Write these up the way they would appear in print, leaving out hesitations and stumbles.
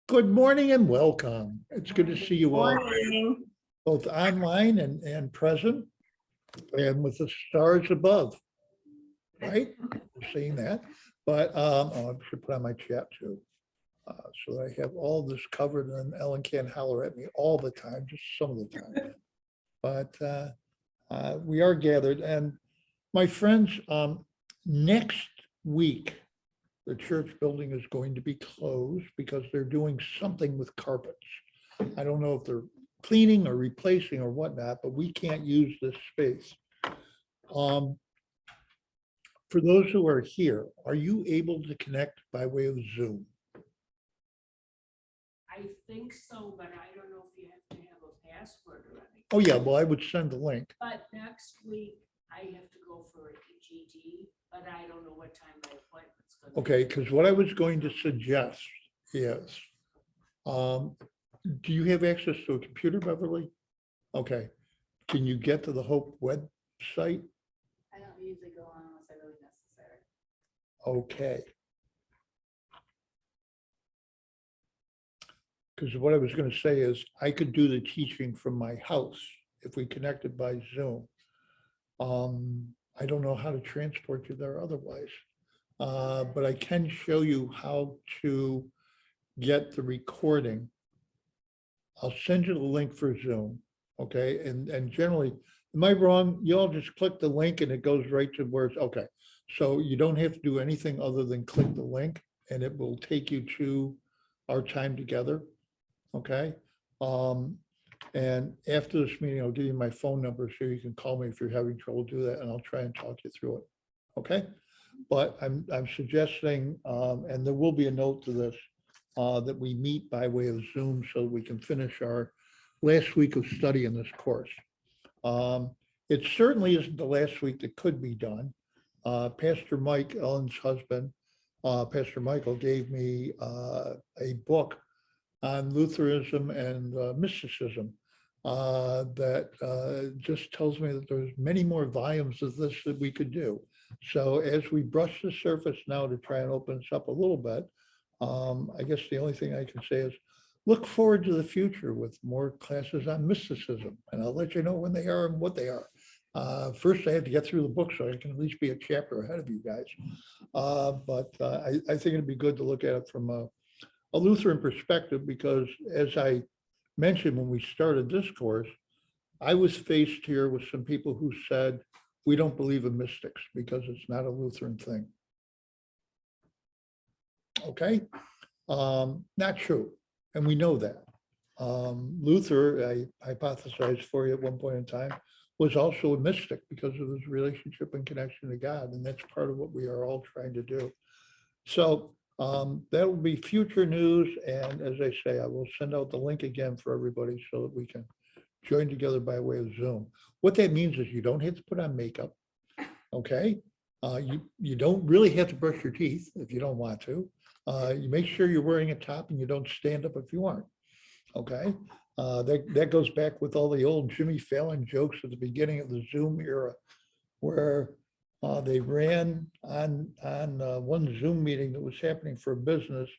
Good morning and welcome. It's good to see you all, Morning. both online and present, and with the stars above. Right? We're seeing that. But I should put on my chat too. So that I have all this covered and Ellen can't holler at me all the time, just some of the time. But we are gathered. And my friends, next week, the church building is going to be closed because they're doing something with carpets. I don't know if they're cleaning or replacing or whatnot, but we can't use this space. For those who are here, are you able to connect by way of Zoom? I think so, but I don't know if you have to have a password or anything. Oh, yeah, well, I would send the link. But next week, I have to go for a GD, but I don't know what time my appointment's gonna be. Okay, because what I was going to suggest is, do you have access to a computer, Beverly? Okay, can you get to the Hope website? I don't usually go on unless I really necessary. Okay. Because what I was going to say is I could do the teaching from my house if we connected by Zoom. I don't know how to transport you there otherwise. But I can show you how to get the recording. I'll send you the link for Zoom, okay? And generally, am I wrong? You all just click the link and it goes right to where it's, okay. So you don't have to do anything other than click the link and it will take you to our time together, okay? And after this meeting, I'll give you my phone number so you can call me if you're having trouble do that and I'll try and talk you through it, okay? But I'm suggesting, and there will be a note to this, that we meet by way of Zoom so we can finish our last week of study in this course. It certainly isn't the last week that could be done. Pastor Mike, Ellen's husband, Pastor Michael gave me a book on Lutheranism and mysticism that just tells me that there's many more volumes of this that we could do. So as we brush the surface now to try and open this up a little bit, I guess the only thing I can say is look forward to the future with more classes on mysticism, and I'll let you know when they are and what they are. First, I have to get through the book so I can at least be a chapter ahead of you guys. But I think it'd be good to look at it from a Lutheran perspective, because as I mentioned when we started this course, I was faced here with some people who said, we don't believe in mystics because it's not a Lutheran thing. Okay, not true. And we know that. Luther, I hypothesized for you at one point in time, was also a mystic because of his relationship and connection to God. And that's part of what we are all trying to do. So that will be future news. And as I say, I will send out the link again for everybody so that we can join together by way of Zoom. What that means is you don't have to put on makeup, okay? You don't really have to brush your teeth if you don't want to. You make sure you're wearing a top and you don't stand up if you aren't, okay? That goes back with all the old Jimmy Fallon jokes at the beginning of the Zoom era, where they ran on one Zoom meeting that was happening for a business.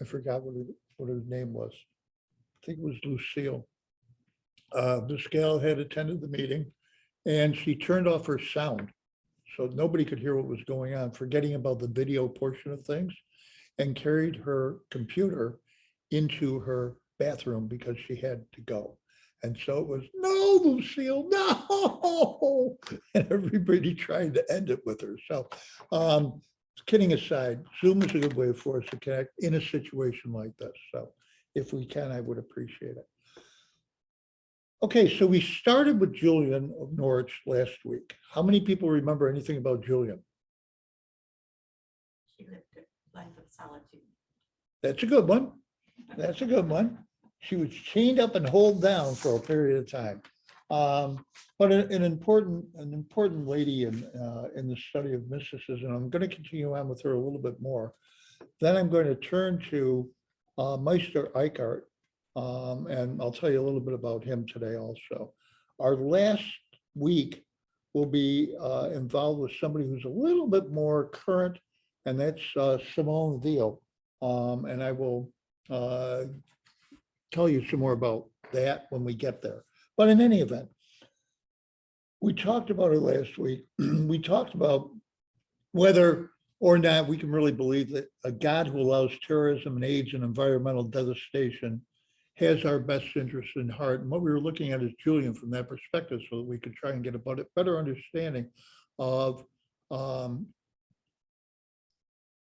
I forgot what her name was. I think it was Lucille. This gal had attended the meeting and she turned off her sound so nobody could hear what was going on, forgetting about the video portion of things, and carried her computer into her bathroom because she had to go. And so it was, no, Lucille, no. And everybody tried to end it with her. So kidding aside, Zoom is a good way for us to connect in a situation like this. So if we can, I would appreciate it. Okay, so we started with Julian of Norwich last week. How many people remember anything about Julian? She lived a life of solitude. That's a good one. That's a good one. She was chained up and held down for a period of time. But an important lady in the study of mysticism. I'm going to continue on with her a little bit more. Then I'm going to turn to Meister Eckhart. And I'll tell you a little bit about him today also. Our last week will be involved with somebody who's a little bit more current, and that's Simone Weil. And I will tell you some more about that when we get there. But in any event, we talked about it last week. We talked about whether or not we can really believe that a God who allows terrorism and AIDS and environmental devastation has our best interest in heart. And what we were looking at is Julian from that perspective so that we could try and get a better understanding of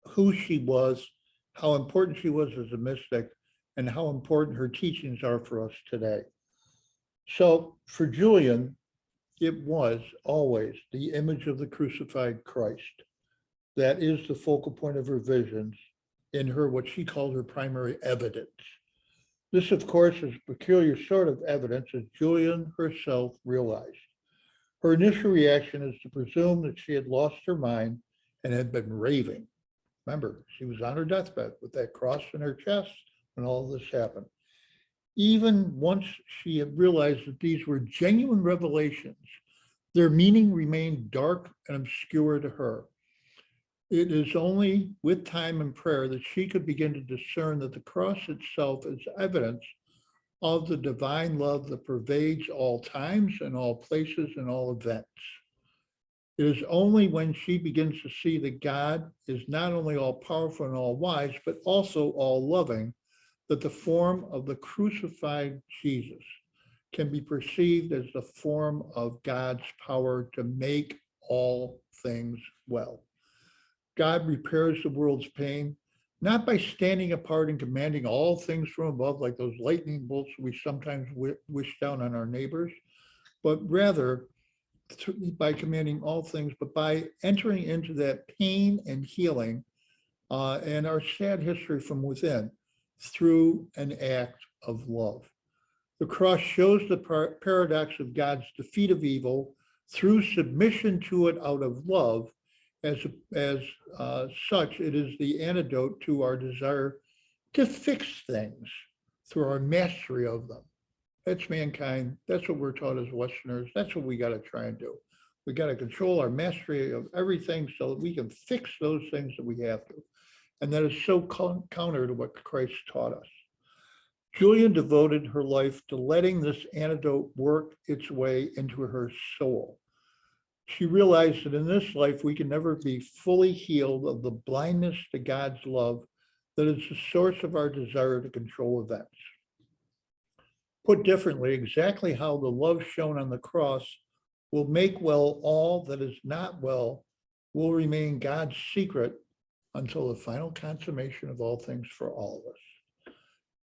who she was, how important she was as a mystic, and how important her teachings are for us today. So for Julian, it was always the image of the crucified Christ. That is the focal point of her visions in her, what she called her primary evidence. This, of course, is a peculiar sort of evidence as Julian herself realized. Her initial reaction is to presume that she had lost her mind and had been raving. Remember, she was on her deathbed with that cross in her chest when all this happened. Even once she had realized that these were genuine revelations, their meaning remained dark and obscure to her. It is only with time and prayer that she could begin to discern that the cross itself is evidence of the divine love that pervades all times and all places and all events. It is only when she begins to see that God is not only all powerful and all wise, but also all loving, that the form of the crucified Jesus can be perceived as the form of God's power to make all things well. God repairs the world's pain, not by standing apart and commanding all things from above, like those lightning bolts we sometimes wish down on our neighbors, but rather by commanding all things, but by entering into that pain and healing and our sad history from within through an act of love. The cross shows the paradox of God's defeat of evil through submission to it out of love. As such, it is the antidote to our desire to fix things through our mastery of them. That's mankind. That's what we're taught as Westerners. That's what we got to try and do. We got to control our mastery of everything so that we can fix those things that we have to. And that is so counter to what Christ taught us. Julian devoted her life to letting this antidote work its way into her soul. She realized that in this life, we can never be fully healed of the blindness to God's love that is the source of our desire to control events. Put differently, exactly how the love shown on the cross will make well all that is not well will remain God's secret until the final consummation of all things for all of us.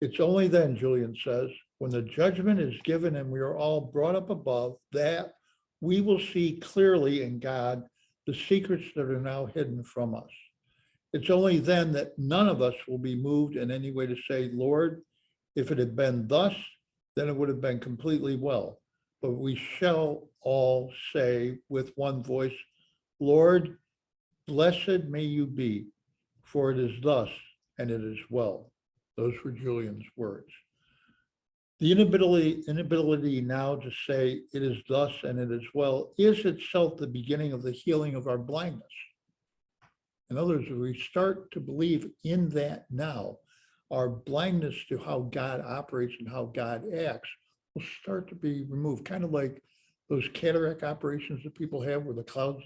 It's only then, Julian says, when the judgment is given and we are all brought up above, that we will see clearly in God the secrets that are now hidden from us. It's only then that none of us will be moved in any way to say, Lord, if it had been thus, then it would have been completely well. But we shall all say with one voice, Lord, blessed may you be, for it is thus and it is well. Those were Julian's words. The inability now to say it is thus and it is well is itself the beginning of the healing of our blindness. In other words, if we start to believe in that now, our blindness to how God operates and how God acts will start to be removed, kind of like those cataract operations that people have where the clouds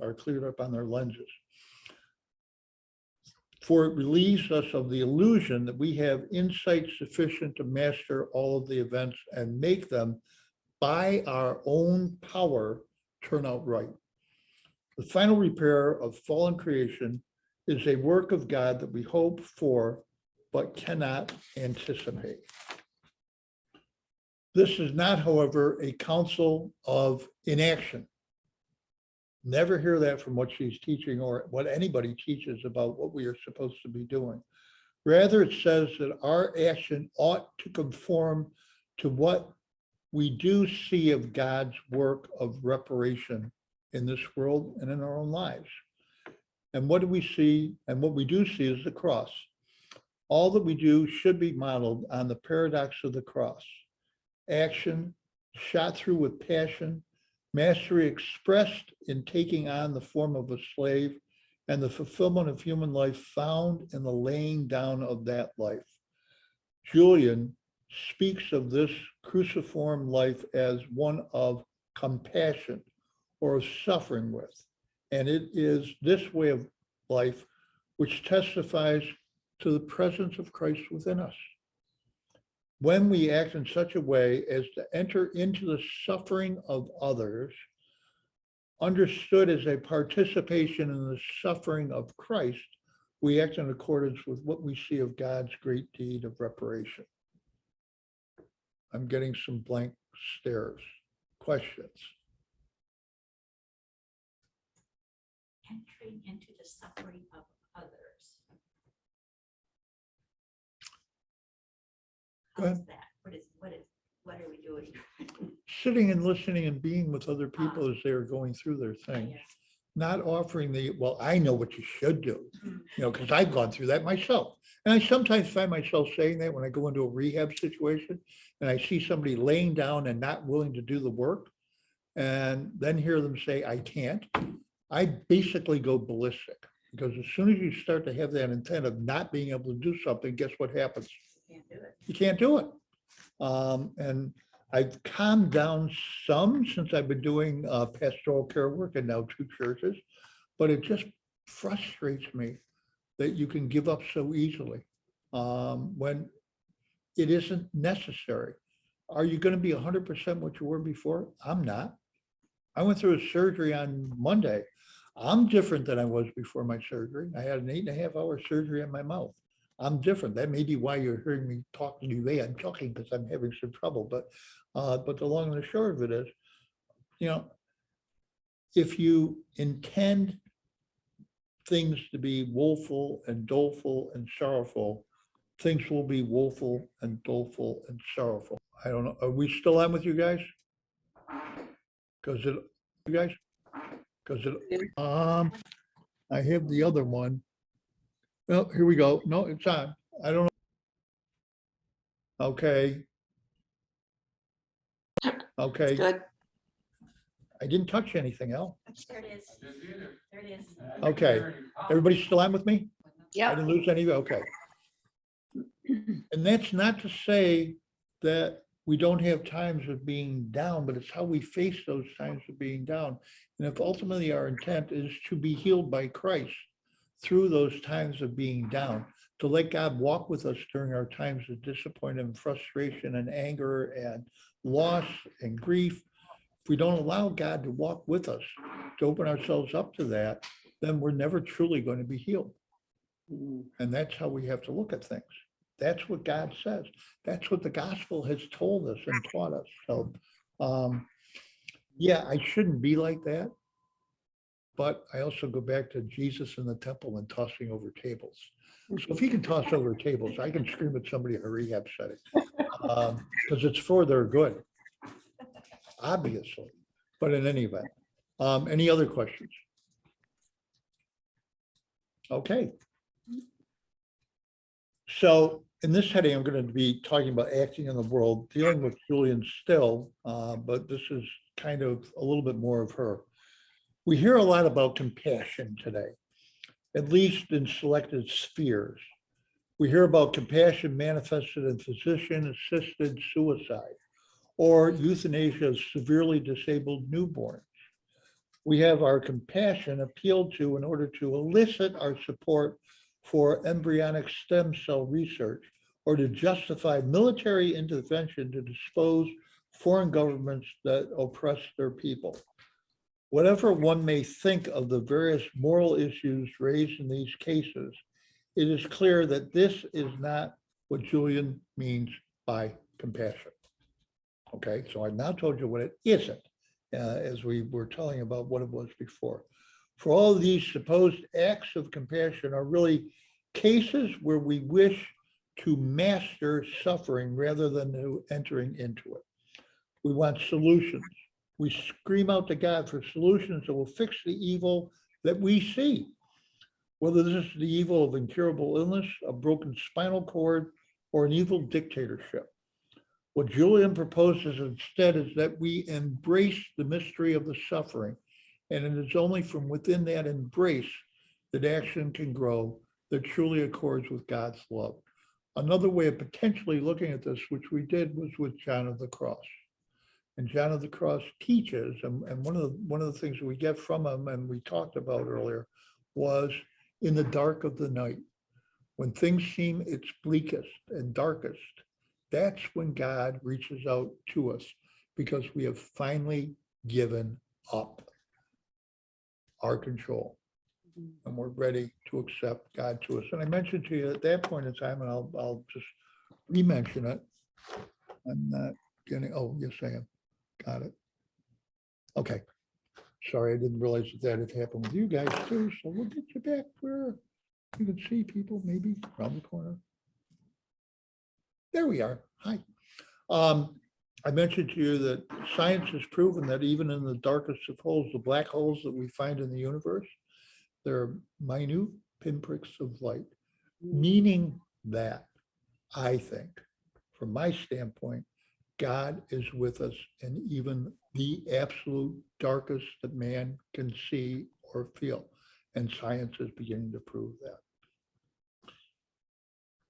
are cleared up on their lenses. For it relieves us of the illusion that we have insight sufficient to master all of the events and make them by our own power turn out right. The final repair of fallen creation is a work of God that we hope for, but cannot anticipate. This is not, however, a counsel of inaction. Never hear that from what she's teaching or what anybody teaches about what we are supposed to be doing. Rather, it says that our action ought to conform to what we do see of God's work of reparation in this world and in our own lives. And what do we see? And what we do see is the cross. All that we do should be modeled on the paradox of the cross. Action shot through with passion, mastery expressed in taking on the form of a slave, and the fulfillment of human life found in the laying down of that life. Julian speaks of this cruciform life as one of compassion or of suffering with. And it is this way of life which testifies to the presence of Christ within us. When we act in such a way as to enter into the suffering of others, understood as a participation in the suffering of Christ, we act in accordance with what we see of God's great deed of reparation. I'm getting some blank stares. Questions? Entering into the suffering of others. Go ahead. How's that? What are we doing? Sitting and listening and being with other people as they're going through their things. Yes. Not offering well, I know what you should do, Mm. because I've gone through that myself. And I sometimes find myself saying that when I go into a rehab situation and I see somebody laying down and not willing to do the work, and then hear them say, I can't, I basically go ballistic. Because as soon as you start to have that intent of not being able to do something, guess what happens? Can't do it. You can't do it. And I've calmed down some since I've been doing pastoral care work and now 2 churches, but it just frustrates me that you can give up so easily when it isn't necessary. Are you going to be 100% what you were before? I'm not. I went through a surgery on Monday. I'm different than I was before my surgery. I had an 8.5-hour surgery on my mouth. I'm different. That may be why you're hearing me talking today. I'm talking because I'm having some trouble, but the long and the short of it is, if you intend things to be woeful and doleful and sorrowful, things will be woeful and doleful and sorrowful. I don't know. Are we still on with you guys? Because I have the other one. Well, here we go. No, it's on. I don't know. Okay. Okay. Good. I didn't touch anything else. There it is. There it is. Okay. Everybody still on with me? I Yeah. didn't lose any. Okay. And that's not to say that we don't have times of being down, but it's how we face those times of being down. And if ultimately our intent is to be healed by Christ through those times of being down, to let God walk with us during our times of disappointment and frustration and anger and loss and grief, if we don't allow God to walk with us, to open ourselves up to that, then we're never truly going to be healed. And that's how we have to look at things. That's what God says. That's what the gospel has told us and taught us. So, yeah, I shouldn't be like that. But I also go back to Jesus in the temple and tossing over tables. So if he can toss over tables, I can scream at somebody in a rehab setting because it's for their good, obviously. But in any event, any other questions? Okay. So in this heading, I'm going to be talking about acting in the world, dealing with Julian still, but this is kind of a little bit more of her. We hear a lot about compassion today, at least in selected spheres. We hear about compassion manifested in physician-assisted suicide or euthanasia of severely disabled newborns. We have our compassion appealed to in order to elicit our support for embryonic stem cell research or to justify military intervention to dispose foreign governments that oppress their people. Whatever one may think of the various moral issues raised in these cases, it is clear that this is not what Julian means by compassion. Okay, so I've now told you what it isn't, as we were telling about what it was before. For all of these supposed acts of compassion are really cases where we wish to master suffering rather than to entering into it. We want solutions. We scream out to God for solutions that will fix the evil that we see, whether this is the evil of incurable illness, a broken spinal cord, or an evil dictatorship. What Julian proposes instead is that we embrace the mystery of the suffering, and it is only from within that embrace that action can grow that truly accords with God's love. Another way of potentially looking at this, which we did, was with John of the Cross. And John of the Cross teaches, and one of the things we get from him, and we talked about earlier, was in the dark of the night, when things seem its bleakest and darkest, that's when God reaches out to us, because we have finally given up our control and we're ready to accept God to us. And I mentioned to you at that point in time, and I'll just re-mention it. I'm not getting, oh, yes, I am. Got it. Okay. Sorry, I didn't realize that had happened with you guys too. So we'll get you back where you can see people maybe around the corner. There we are. Hi. I mentioned to you that science has proven that even in the darkest of holes, the black holes that we find in the universe, they're minute pinpricks of light, meaning that I think, from my standpoint, God is with us in even the absolute darkest that man can see or feel. And science is beginning to prove that.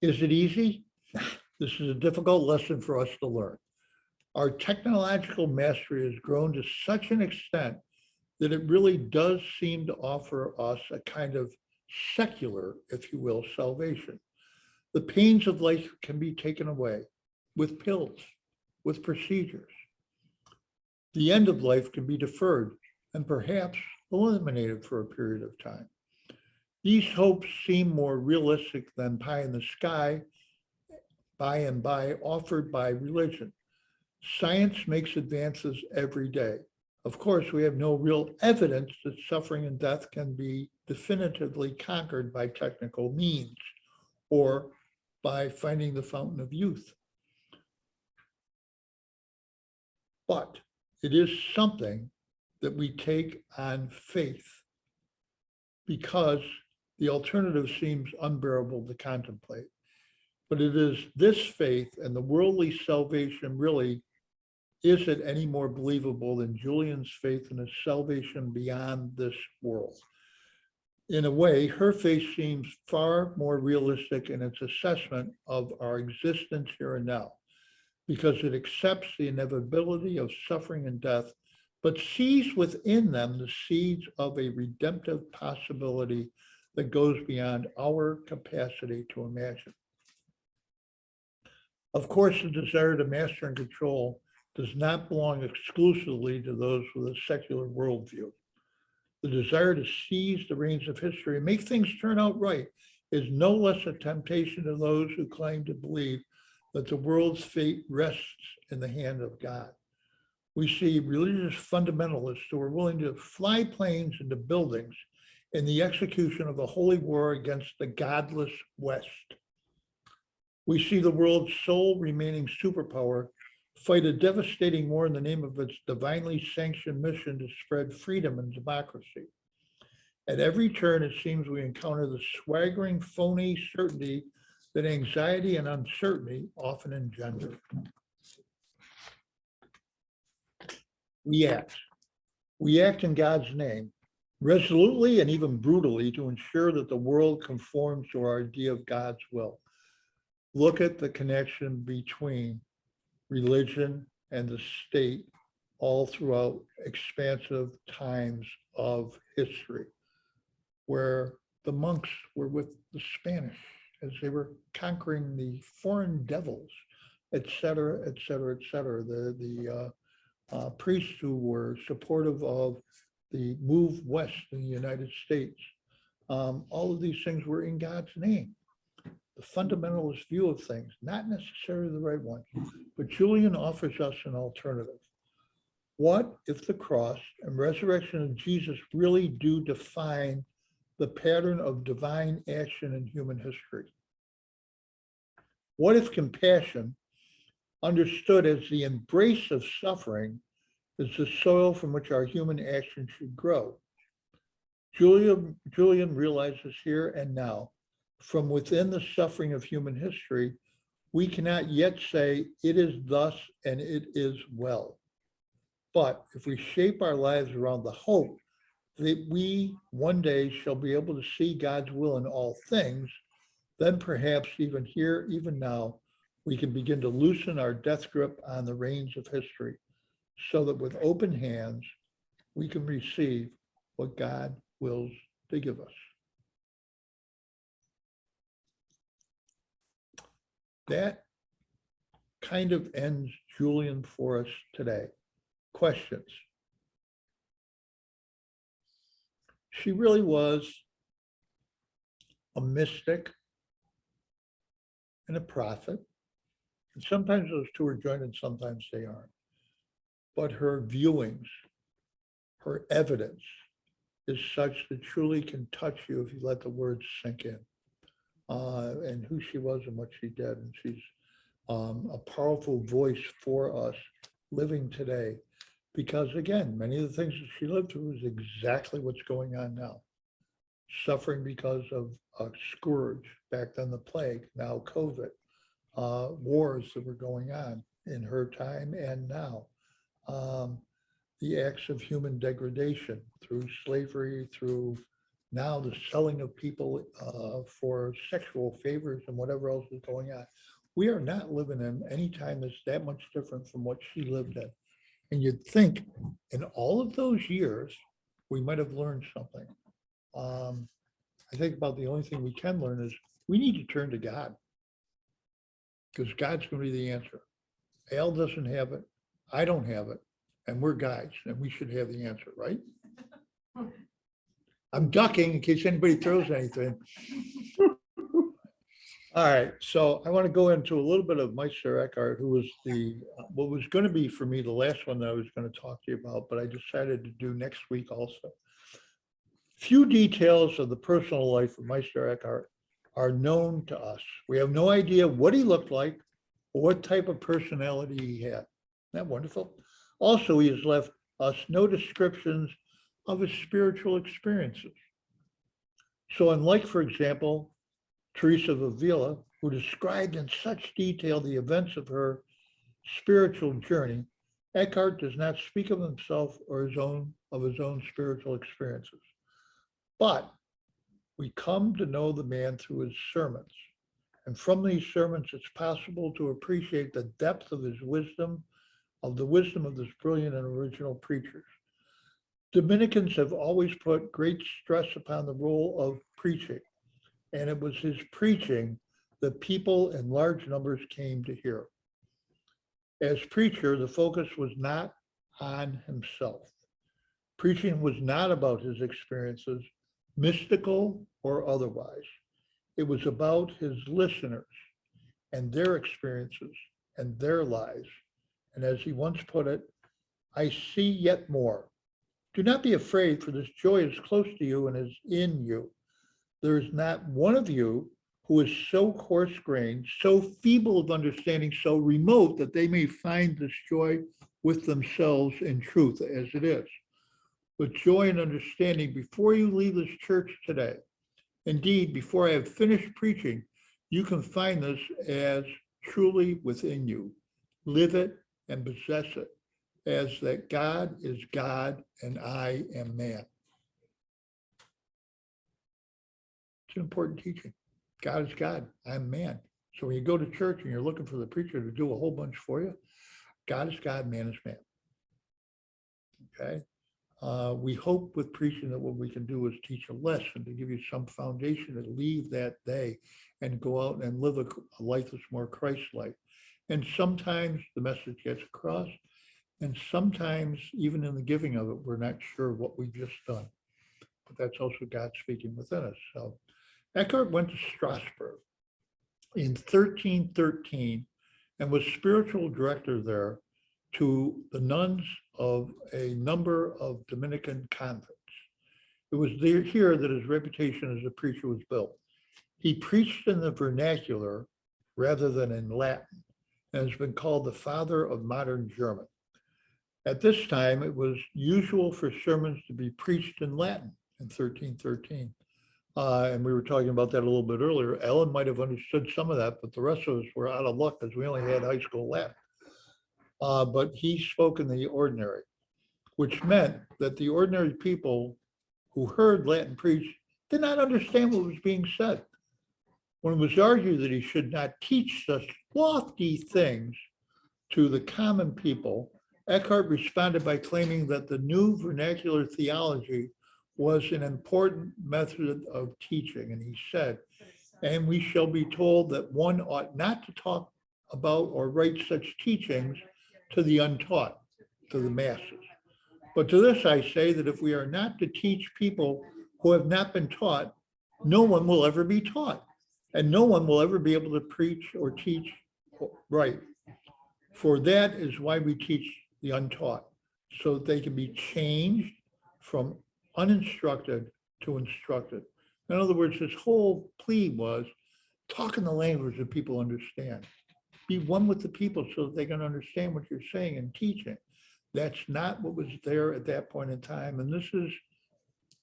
Is it easy? This is a difficult lesson for us to learn. Our technological mastery has grown to such an extent that it really does seem to offer us a kind of secular, if you will, salvation. The pains of life can be taken away with pills, with procedures. The end of life can be deferred and perhaps eliminated for a period of time. These hopes seem more realistic than pie in the sky, by and by, offered by religion. Science makes advances every day. Of course, we have no real evidence that suffering and death can be definitively conquered by technical means or by finding the fountain of youth. But it is something that we take on faith, because the alternative seems unbearable to contemplate. But it is this faith, and the worldly salvation really isn't any more believable than Julian's faith in a salvation beyond this world. In a way, her faith seems far more realistic in its assessment of our existence here and now, because it accepts the inevitability of suffering and death, but sees within them the seeds of a redemptive possibility that goes beyond our capacity to imagine. Of course, the desire to master and control does not belong exclusively to those with a secular worldview. The desire to seize the reins of history and make things turn out right is no less a temptation to those who claim to believe that the world's fate rests in the hand of God. We see religious fundamentalists who are willing to fly planes into buildings in the execution of a holy war against the godless West. We see the world's sole remaining superpower fight a devastating war in the name of its divinely sanctioned mission to spread freedom and democracy. At every turn, it seems we encounter the swaggering, phony certainty that anxiety and uncertainty often engender. We act in God's name, resolutely and even brutally, to ensure that the world conforms to our idea of God's will. Look at the connection between religion and the state all throughout expansive times of history, where the monks were with the Spanish as they were conquering the foreign devils, et cetera, et cetera, et cetera. The priests who were supportive of the move west in the United States. All of these things were in God's name. The fundamentalist view of things, not necessarily the right one, but Julian offers us an alternative. What if the cross and resurrection of Jesus really do define the pattern of divine action in human history? What if compassion, understood as the embrace of suffering, is the soil from which our human action should grow? Julian realizes here and now, from within the suffering of human history, we cannot yet say it is thus and it is well. But if we shape our lives around the hope that we one day shall be able to see God's will in all things, then perhaps even here, even now, we can begin to loosen our death grip on the reins of history so that with open hands, we can receive what God wills to give us. That kind of ends Julian for us today. Questions? She really was a mystic and a prophet. And sometimes those two are joined and sometimes they aren't. But her viewings, her evidence is such that truly can touch you if you let the words sink in. And who she was and what she did. And she's a powerful voice for us living today. Because again, many of the things that she lived through is exactly what's going on now. Suffering because of a scourge, back then the plague, now COVID, wars that were going on in her time and now. The acts of human degradation through slavery, through now the selling of people for sexual favors and whatever else is going on. We are not living in any time that's that much different from what she lived in. And you'd think in all of those years, we might have learned something. I think about the only thing we can learn is we need to turn to God, because God's going to be the answer. Al doesn't have it. I don't have it. And we're guides and we should have the answer, right? I'm ducking in case anybody throws anything. All right, so I want to go into a little bit of Meister Eckhart, who was what was going to be for me the last one that I was going to talk to you about, but I decided to do next week also. Few details of the personal life of Meister Eckhart are known to us. We have no idea what he looked like or what type of personality he had. Isn't that wonderful? Also, he has left us no descriptions of his spiritual experiences. So unlike, for example, Teresa of Avila, who described in such detail the events of her spiritual journey, Eckhart does not speak of himself or his own spiritual experiences. But we come to know the man through his sermons. And from these sermons, it's possible to appreciate the depth of his wisdom, of the wisdom of this brilliant and original preachers. Dominicans have always put great stress upon the role of preaching. And it was his preaching that people in large numbers came to hear. As preacher, the focus was not on himself. Preaching was not about his experiences, mystical or otherwise. It was about his listeners and their experiences and their lives. And as he once put it, I see yet more. Do not be afraid, for this joy is close to you and is in you. There is not one of you who is so coarse-grained, so feeble of understanding, so remote that they may find this joy with themselves in truth as it is. With joy and understanding before you leave this church today. Indeed, before I have finished preaching, you can find this as truly within you. Live it and possess it as that God is God and I am man. It's an important teaching. God is God, I'm man. So when you go to church and you're looking for the preacher to do a whole bunch for you, God is God, man is man. Okay? We hope with preaching that what we can do is teach a lesson to give you some foundation to leave that day and go out and live a life that's more Christ-like. And sometimes the message gets across, and sometimes even in the giving of it, we're not sure what we've just done. But that's also God speaking within us. So Eckhart went to Strasbourg in 1313 and was spiritual director there to the nuns of a number of Dominican convents. It was here that his reputation as a preacher was built. He preached in the vernacular rather than in Latin, and has been called the father of modern German. At this time, it was usual for sermons to be preached in Latin in 1313. And we were talking about that a little bit earlier. Ellen might have understood some of that, but the rest of us were out of luck because we only had high school Latin. But he spoke in the ordinary, which meant that the ordinary people who heard Latin preached did not understand what was being said. When it was argued that he should not teach such lofty things to the common people, Eckhart responded by claiming that the new vernacular theology was an important method of teaching. And he said, and we shall be told that one ought not to talk about or write such teachings to the untaught, to the masses. But to this I say that if we are not to teach people who have not been taught, no one will ever be taught. And no one will ever be able to preach or teach right. For that is why we teach the untaught, so that they can be changed from uninstructed to instructed. In other words, his whole plea was talk in the language that people understand. Be one with the people so that they can understand what you're saying and teaching. That's not what was there at that point in time. And this is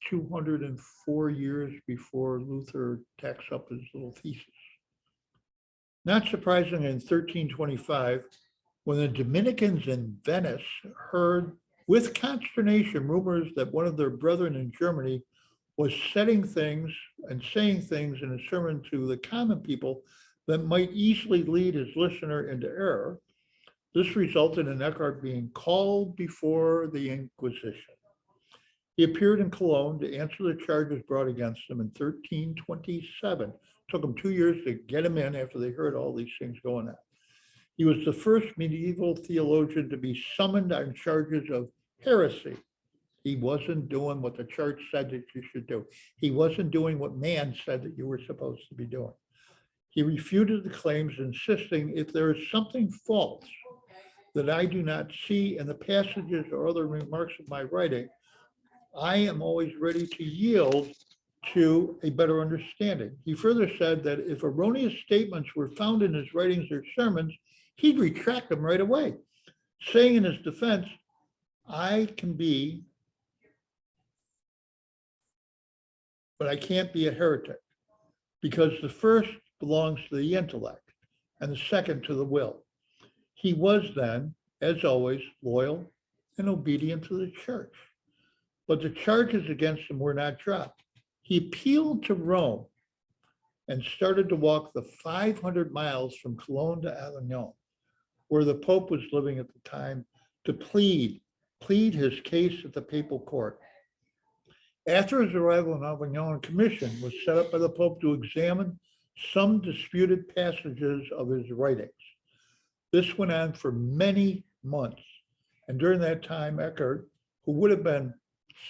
204 years before Luther tacks up his little thesis. Not surprisingly, in 1325, when the Dominicans in Venice heard with consternation rumors that one of their brethren in Germany was setting things and saying things in a sermon to the common people that might easily lead his listener into error, this resulted in Eckhart being called before the Inquisition. He appeared in Cologne to answer the charges brought against him in 1327. It took them 2 years to get him in after they heard all these things going on. He was the first medieval theologian to be summoned on charges of heresy. He wasn't doing what the church said that you should do. He wasn't doing what man said that you were supposed to be doing. He refuted the claims, insisting if there is something false that I do not see in the passages or other remarks of my writing, I am always ready to yield to a better understanding. He further said that if erroneous statements were found in his writings or sermons, he'd retract them right away, saying in his defense, I can be, but I can't be a heretic, because the first belongs to the intellect and the second to the will. He was then, as always, loyal and obedient to the church. But the charges against him were not dropped. He appealed to Rome and started to walk the 500 miles from Cologne to Avignon, where the Pope was living at the time, to plead his case at the papal court. After his arrival in Avignon, a commission was set up by the Pope to examine some disputed passages of his writings. This went on for many months. And during that time, Eckhart, who would have been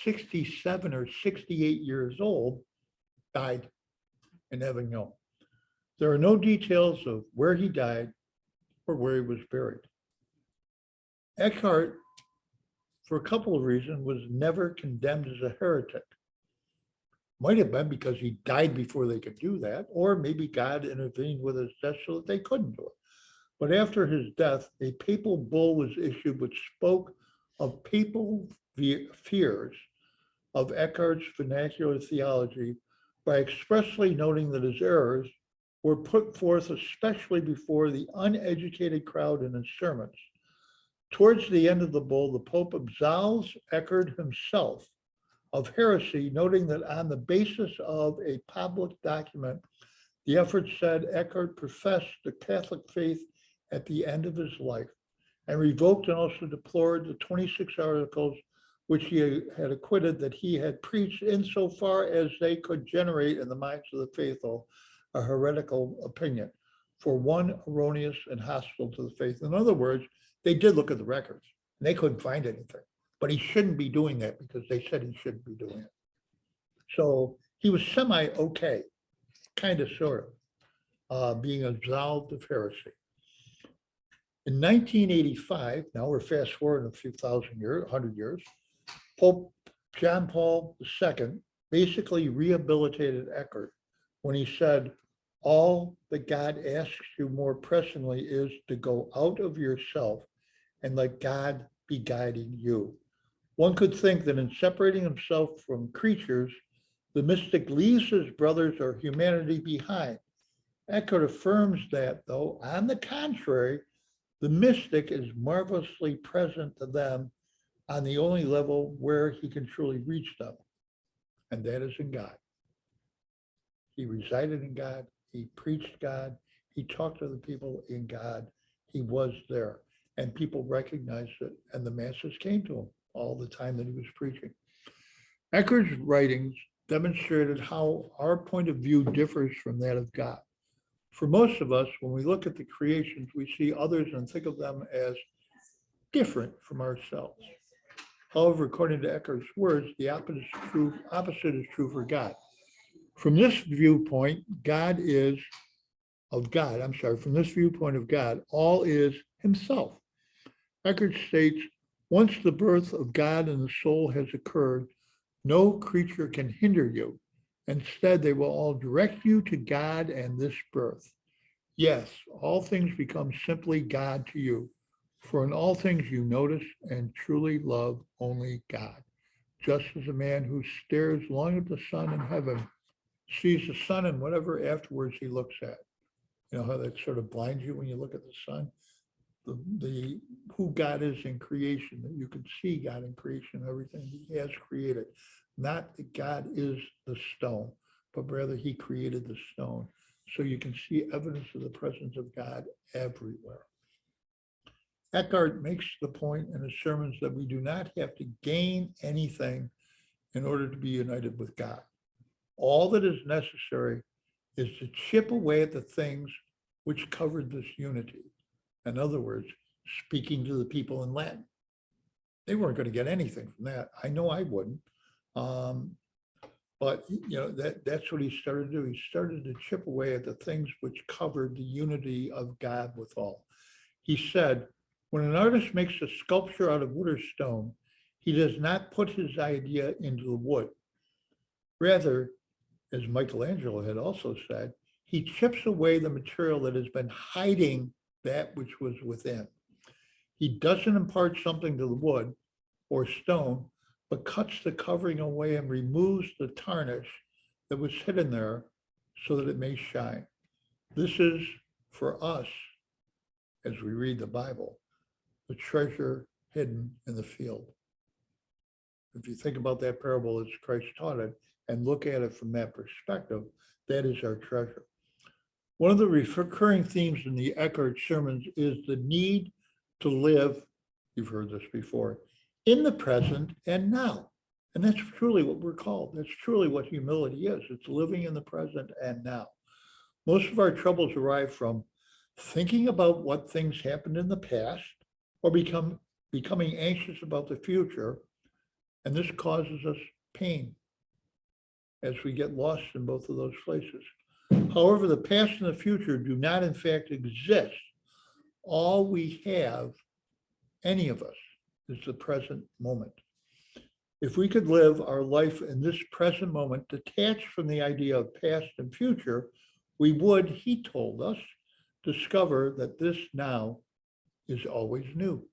67 or 68 years old, died in Avignon. There are no details of where he died or where he was buried. Eckhart, for a couple of reasons, was never condemned as a heretic. Might have been because he died before they could do that, or maybe God intervened with his death so that they couldn't do it. But after his death, a papal bull was issued which spoke of papal fears of Eckhart's vernacular theology by expressly noting that his errors were put forth especially before the uneducated crowd in his sermons. Towards the end of the bull, the Pope absolves Eckhart himself of heresy, noting that on the basis of a public document, the effort said Eckhart professed the Catholic faith at the end of his life, and revoked and also deplored the 26 articles which he had acquitted that he had preached insofar as they could generate in the minds of the faithful a heretical opinion, for one erroneous and hostile to the faith. In other words, they did look at the records and they couldn't find anything, but he shouldn't be doing that because they said he shouldn't be doing it. So he was semi-okay, kind of, sort of, being absolved of heresy. In 1985, now we're fast forward a few thousand years, 100 years, Pope John Paul II basically rehabilitated Eckhart when he said, all that God asks you more pressingly is to go out of yourself and let God be guiding you. One could think that in separating himself from creatures, the mystic leaves his brothers or humanity behind. Eckhart affirms that, though, on the contrary, the mystic is marvelously present to them on the only level where he can truly reach them, and that is in God. He resided in God, He preached God. He talked to the people in God. He was there. And people recognized it. And the masses came to him all the time that he was preaching. Eckhart's writings demonstrated how our point of view differs from that of God. For most of us, when we look at the creations, we see others and think of them as different from ourselves. However, according to Eckhart's words, the opposite is true for God. From this viewpoint, from this viewpoint of God, all is himself. Eckhart states, once the birth of God in the soul has occurred, no creature can hinder you. Instead, they will all direct you to God and this birth. Yes, all things become simply God to you, for in all things you notice and truly love only God. Just as a man who stares long at the sun in heaven sees the sun and whatever afterwards he looks at. You know how that sort of blinds you when you look at the sun? The who God is in creation, that you can see God in creation, everything he has created. Not that God is the stone, but rather he created the stone. So you can see evidence of the presence of God everywhere. Eckhart makes the point in his sermons that we do not have to gain anything in order to be united with God. All that is necessary is to chip away at the things which covered this unity. In other words, speaking to the people in Latin. They weren't going to get anything from that. I know I wouldn't. But that's what he started to do. He started to chip away at the things which covered the unity of God with all. He said, when an artist makes a sculpture out of wood or stone, he does not put his idea into the wood. Rather, as Michelangelo had also said, he chips away the material that has been hiding that which was within. He doesn't impart something to the wood or stone, but cuts the covering away and removes the tarnish that was hidden there so that it may shine. This is, for us, as we read the Bible, the treasure hidden in the field. If you think about that parable as Christ taught it and look at it from that perspective, that is our treasure. One of the recurring themes in the Eckhart sermons is the need to live, you've heard this before, in the present and now. And that's truly what we're called. That's truly what humility is. It's living in the present and now. Most of our troubles arrive from thinking about what things happened in the past or becoming anxious about the future. And this causes us pain as we get lost in both of those places. However, the past and the future do not in fact exist. All we have, any of us, is the present moment. If we could live our life in this present moment, detached from the idea of past and future, we would, he told us, discover that this now is always new.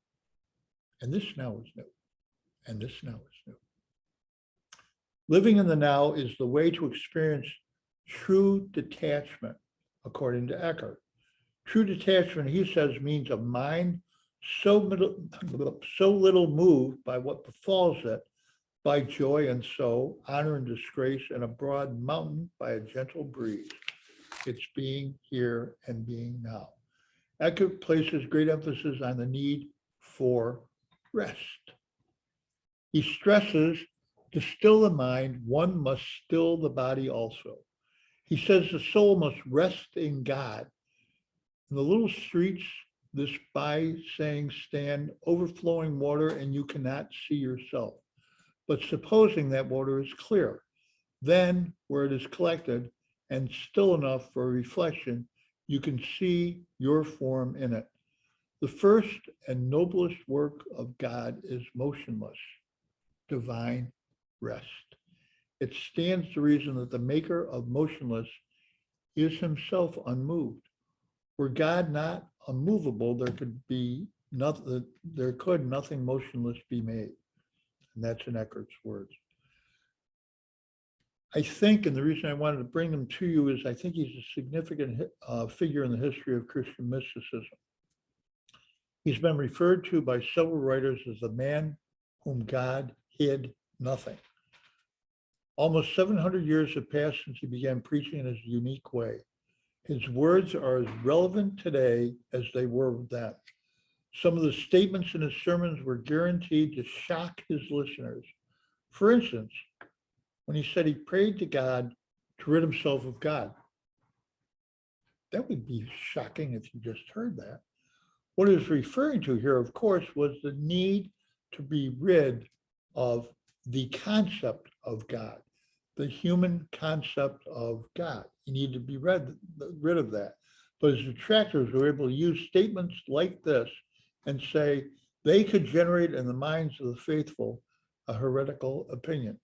And this now is new. And this now is new. Living in the now is the way to experience true detachment, according to Eckhart. True detachment, he says, means a mind so little moved by what befalls it, by joy and sorrow, honor and disgrace, and a broad mountain by a gentle breeze. It's being here and being now. Eckhart places great emphasis on the need for rest. He stresses, to still the mind, one must still the body also. He says the soul must rest in God. In the little streets, this by saying stand overflowing water and you cannot see yourself. But supposing that water is clear, then where it is collected and still enough for reflection, you can see your form in it. The first and noblest work of God is motionless, divine rest. It stands to reason that the maker of motionless is himself unmoved. Were God not unmovable, there could nothing motionless be made. And that's in Eckhart's words. I think, and the reason I wanted to bring him to you is I think he's a significant figure in the history of Christian mysticism. He's been referred to by several writers as the man whom God hid nothing. Almost 700 years have passed since he began preaching in his unique way. His words are as relevant today as they were then. Some of the statements in his sermons were guaranteed to shock his listeners. For instance, when he said he prayed to God to rid himself of God. That would be shocking if you just heard that. What he was referring to here, of course, was the need to be rid of the concept of God, the human concept of God. You need to be rid of that. But his detractors were able to use statements like this and say they could generate in the minds of the faithful a heretical opinion.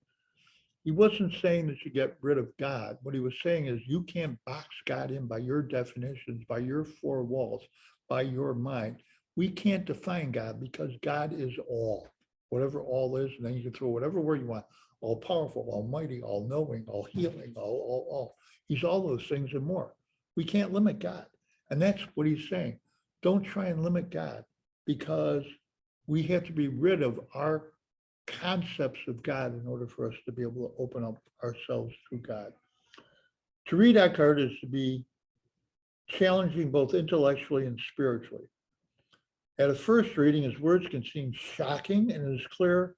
He wasn't saying that you get rid of God. What he was saying is you can't box God in by your definitions, by your four walls, by your mind. We can't define God because God is all, whatever all is, and then you can throw whatever word you want, all powerful, almighty, all knowing, all healing, all. He's all those things and more. We can't limit God. And that's what he's saying. Don't try and limit God because we have to be rid of our concepts of God in order for us to be able to open up ourselves to God. To read Eckhart is to be challenging both intellectually and spiritually. At a first reading, his words can seem shocking, and it is clear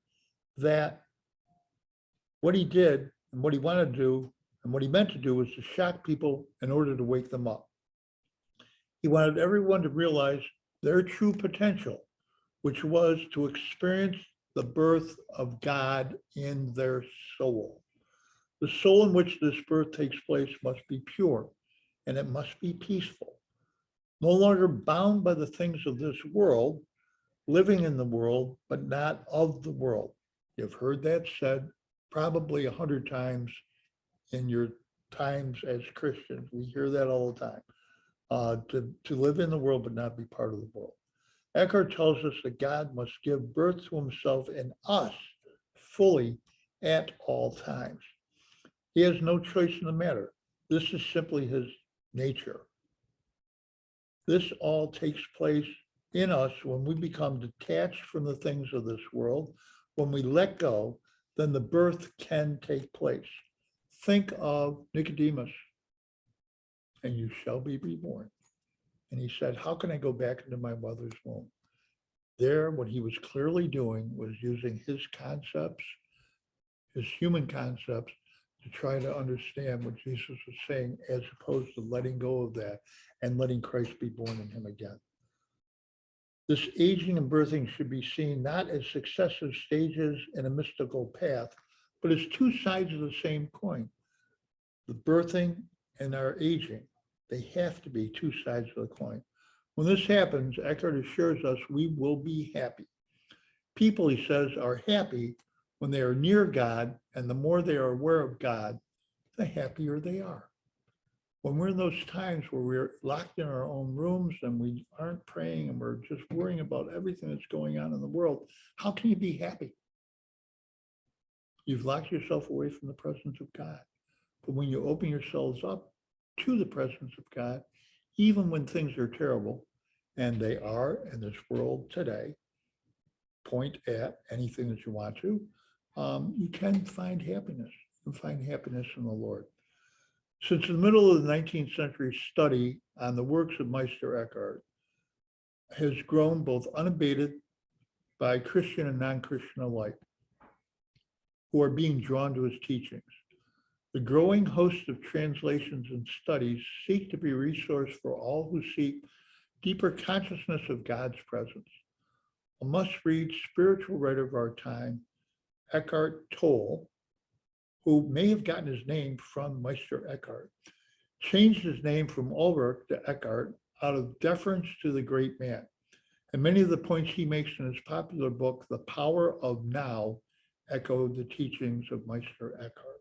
that what he did and what he wanted to do and what he meant to do was to shock people in order to wake them up. He wanted everyone to realize their true potential, which was to experience the birth of God in their soul. The soul in which this birth takes place must be pure, and it must be peaceful. No longer bound by the things of this world, living in the world, but not of the world. You've heard that said probably 100 times in your times as Christians. We hear that all the time. To live in the world, but not be part of the world. Eckhart tells us that God must give birth to himself in us fully at all times. He has no choice in the matter. This is simply his nature. This all takes place in us when we become detached from the things of this world. When we let go, then the birth can take place. Think of Nicodemus, and you shall be reborn. And he said, how can I go back into my mother's womb? There, what he was clearly doing was using his concepts, his human concepts, to try to understand what Jesus was saying, as opposed to letting go of that and letting Christ be born in him again. This aging and birthing should be seen not as successive stages in a mystical path, but as two sides of the same coin. The birthing and our aging, they have to be two sides of the coin. When this happens, Eckhart assures us we will be happy. People, he says, are happy when they are near God, and the more they are aware of God, the happier they are. When we're in those times where we're locked in our own rooms and we aren't praying and we're just worrying about everything that's going on in the world, how can you be happy? You've locked yourself away from the presence of God. But when you open yourselves up to the presence of God, even when things are terrible, and they are in this world today, point at anything that you want to, you can find happiness. You can find happiness in the Lord. Since the middle of the 19th century, study on the works of Meister Eckhart has grown both unabated by Christian and non-Christian alike, who are being drawn to his teachings. The growing host of translations and studies seek to be a resource for all who seek deeper consciousness of God's presence. A must-read spiritual writer of our time, Eckhart Tolle, who may have gotten his name from Meister Eckhart, changed his name from Ulrich to Eckhart out of deference to the great man. And many of the points he makes in his popular book, The Power of Now, echo the teachings of Meister Eckhart.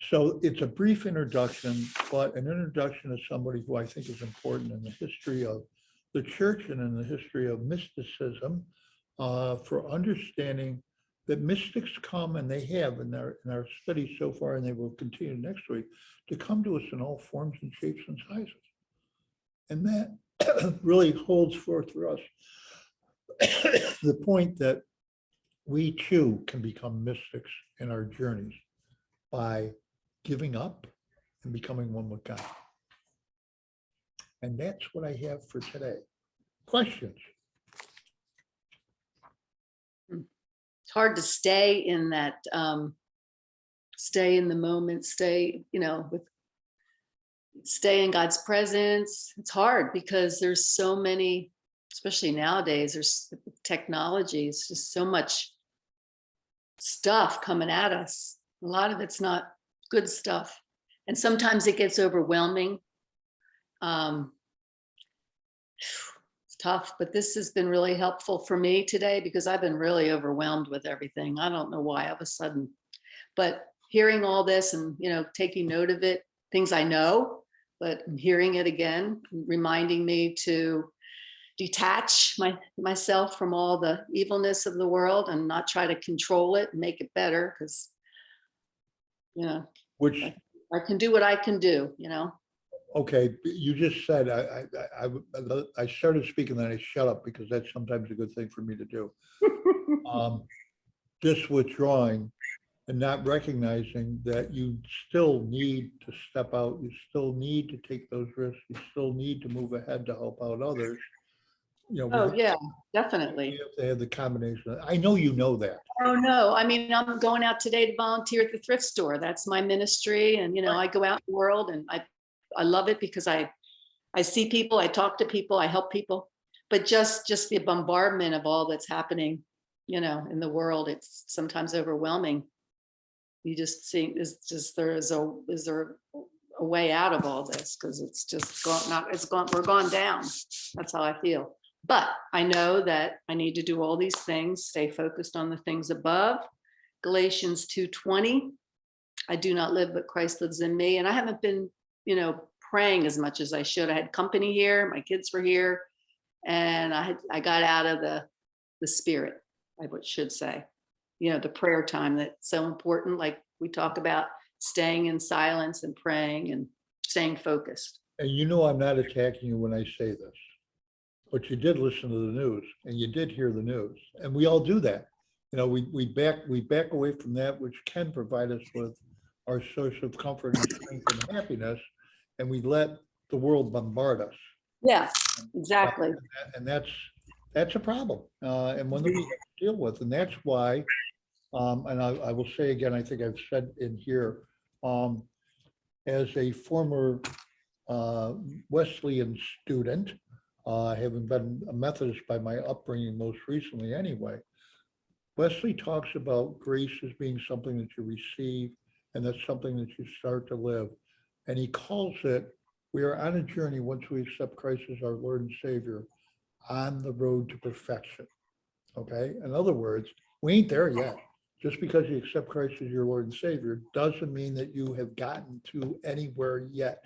So it's a brief introduction, but an introduction to somebody who I think is important in the history of the church and in the history of mysticism, for understanding that mystics come, and they have in our studies so far, and they will continue next week, to come to us in all forms and shapes and sizes. And that really holds forth for us the point that we too can become mystics in our journeys by giving up and becoming one with God. And that's what I have for today. Questions? It's hard to stay in that, stay in the moment, stay in God's presence. It's hard because there's so many, especially nowadays, there's technology. It's just so much stuff coming at us. A lot of it's not good stuff. And sometimes it gets overwhelming. It's tough, but this has been really helpful for me today because I've been really overwhelmed with everything. I don't know why all of a sudden, but hearing all this and, taking note of it, things I know, but hearing it again, reminding me to detach myself from all the evilness of the world and not try to control it and make it better because, Which, I can do what I can do, okay, you just said, I started speaking, then I shut up because that's sometimes a good thing for me to do. Just withdrawing and not recognizing that you still need to step out, you still need to take those risks, you still need to move ahead to help out others. Oh, yeah, You definitely. have to have the combination. I know you know that. Oh, no. I mean, I'm going out today to volunteer at the thrift store. That's my ministry. And, I go out in the world and I love it because I see people, I talk to people, I help people. But just the bombardment of all that's happening, in the world, it's sometimes overwhelming. You just see, is there a way out of all this? Because it's just we're gone down. That's how I feel. But I know that I need to do all these things, stay focused on the things above. Galatians 2:20, I do not live, but Christ lives in me. And I haven't been, praying as much as I should. I had company here, my kids were here, and I got out of the spirit, I should say. The prayer time that's so important, like we talk about staying in silence and praying and staying focused. And I'm not attacking you when I say this, but you did listen to the news and you did hear the news, and we all do that. We back away from that which can provide us with our source of comfort and strength and happiness, and we let the world bombard us. Yeah, exactly. And that's a problem, and one that we have to deal with. And that's why, and I will say again, I think I've said in here, as a former Wesleyan student, having been a Methodist by my upbringing most recently anyway, Wesley talks about grace as being something that you receive, and that's something that you start to live. And he calls it, we are on a journey once we accept Christ as our Lord and Savior, on the road to perfection. Okay? In other words, we ain't there yet. Just because you accept Christ as your Lord and Savior doesn't mean that you have gotten to anywhere yet.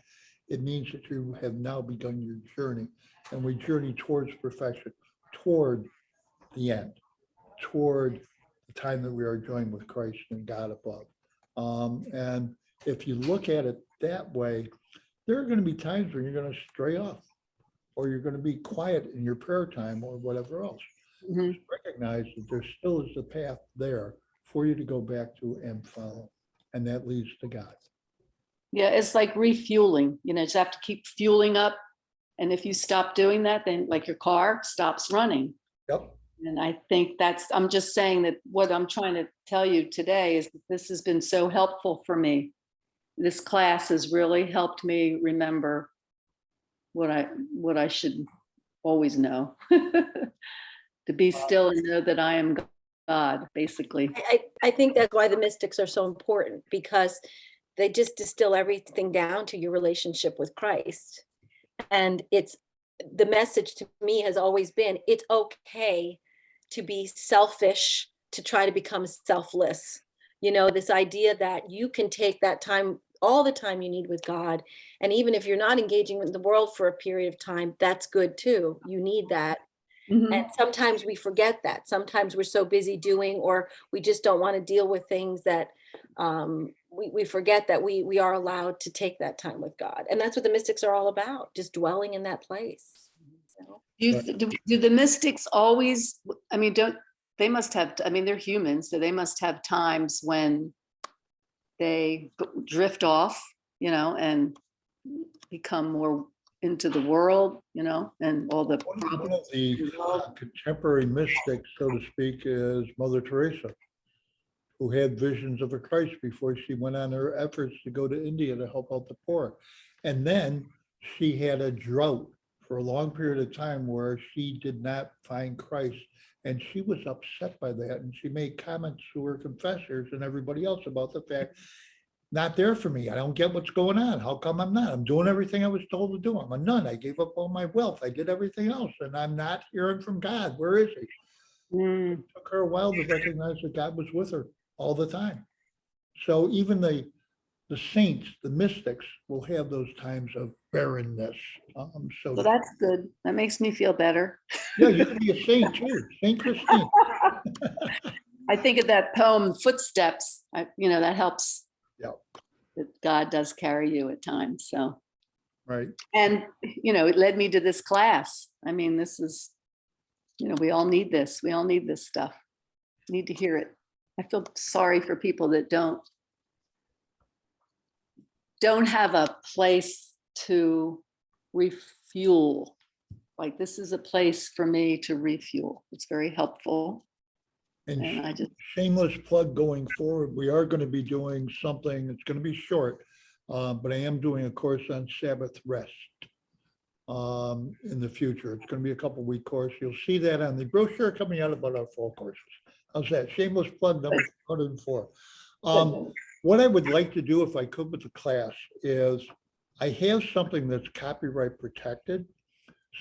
It means that you have now begun your journey, and we journey towards perfection, toward the end, toward the time that we are joined with Christ and God above. And if you look at it that way, there are going to be times when you're going to stray off, or you're going to be quiet in your prayer time or whatever else. Mhm. Just recognize that there still is a path there for you to go back to and follow, and that leads to God. Yeah, it's like refueling. You just have to keep fueling up. And if you stop doing that, then like your car stops running. Yep. And I think I'm just saying that what I'm trying to tell you today is that this has been so helpful for me. This class has really helped me remember what I should always know. To be still and know that I am God, basically. I think that's why the mystics are so important, because they just distill everything down to your relationship with Christ. And the message to me has always been, it's okay to be selfish, to try to become selfless. This idea that you can take that time, all the time you need with God. And even if you're not engaging with the world for a period of time, that's good too. You need that. Mhm. And sometimes we forget that. Sometimes we're so busy doing, or we just don't want to deal with things that we forget that we are allowed to take that time with God. And that's what the mystics are all about, just dwelling in that place. Do the mystics always, they must have, they're humans, so they must have times when they drift off, and become more into the world, and all the One problems. of the contemporary mystics, so to speak, is Mother Teresa, who had visions of a Christ before she went on her efforts to go to India to help out the poor. And then she had a drought for a long period of time where she did not find Christ. And she was upset by that. And she made comments to her confessors and everybody else about the fact, not there for me. I don't get what's going on. How come I'm not? I'm doing everything I was told to do. I'm a nun. I gave up all my wealth. I did everything else. And I'm not hearing from God. Where is he? Mm, It took her a while to recognize that God was with her all the time. So even the saints, the mystics, will have those times of barrenness. So that's good. That makes me feel better. Yeah, you can be a saint too, Saint Christine. I think of that poem, Footsteps, that helps. Yeah. That God does carry you at times, so. Right. And, it led me to this class. I mean, this is, we all need this. We all need this stuff. Need to hear it. I feel sorry for people that don't have a place to refuel. Like, this is a place for me to refuel. It's very helpful. And And I just, shameless plug going forward, we are going to be doing something, it's going to be short, but I am doing a course on Sabbath rest in the future. It's going to be a couple-week course. You'll see that on the brochure coming out about our fall courses. How's that? Shameless plug number 104. What I would like to do, if I could, with the class is I have something that's copyright protected,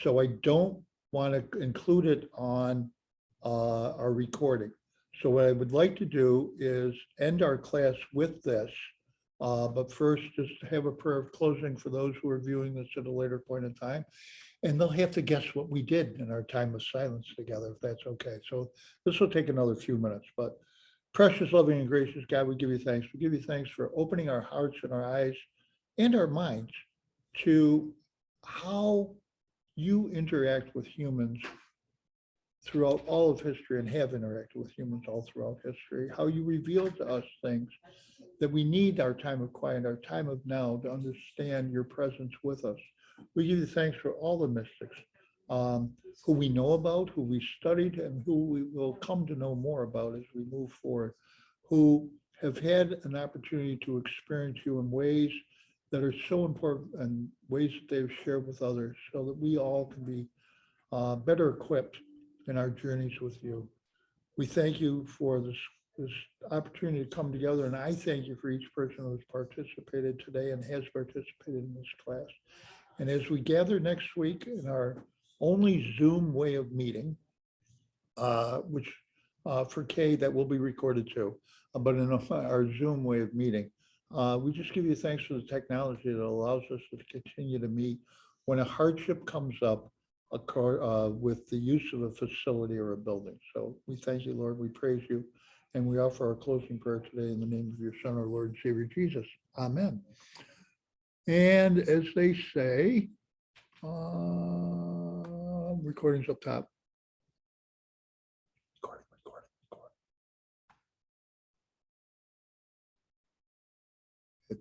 so I don't want to include it on our recording. So what I would like to do is end our class with this, but first just have a prayer of closing for those who are viewing this at a later point in time. And they'll have to guess what we did in our time of silence together, if that's okay. So this will take another few minutes, but precious, loving, and gracious God, we give you thanks. We give you thanks for opening our hearts and our eyes and our minds to how you interact with humans throughout all of history and have interacted with humans all throughout history, how you reveal to us things that we need our time of quiet, our time of now to understand your presence with us. We give you thanks for all the mystics who we know about, who we studied, and who we will come to know more about as we move forward, who have had an opportunity to experience you in ways that are so important and ways that they've shared with others so that we all can be better equipped in our journeys with you. We thank you for this opportunity to come together, and I thank you for each person who has participated today and has participated in this class. And as we gather next week in our only Zoom way of meeting, which for Kay, that will be recorded too, but in our Zoom way of meeting, we just give you thanks for the technology that allows us to continue to meet when a hardship comes up with the use of a facility or a building. So we thank you, Lord, we praise you, and we offer our closing prayer today in the name of your Son, our Lord and Savior, Jesus. Amen. And as they say, recordings up top. Recording. It's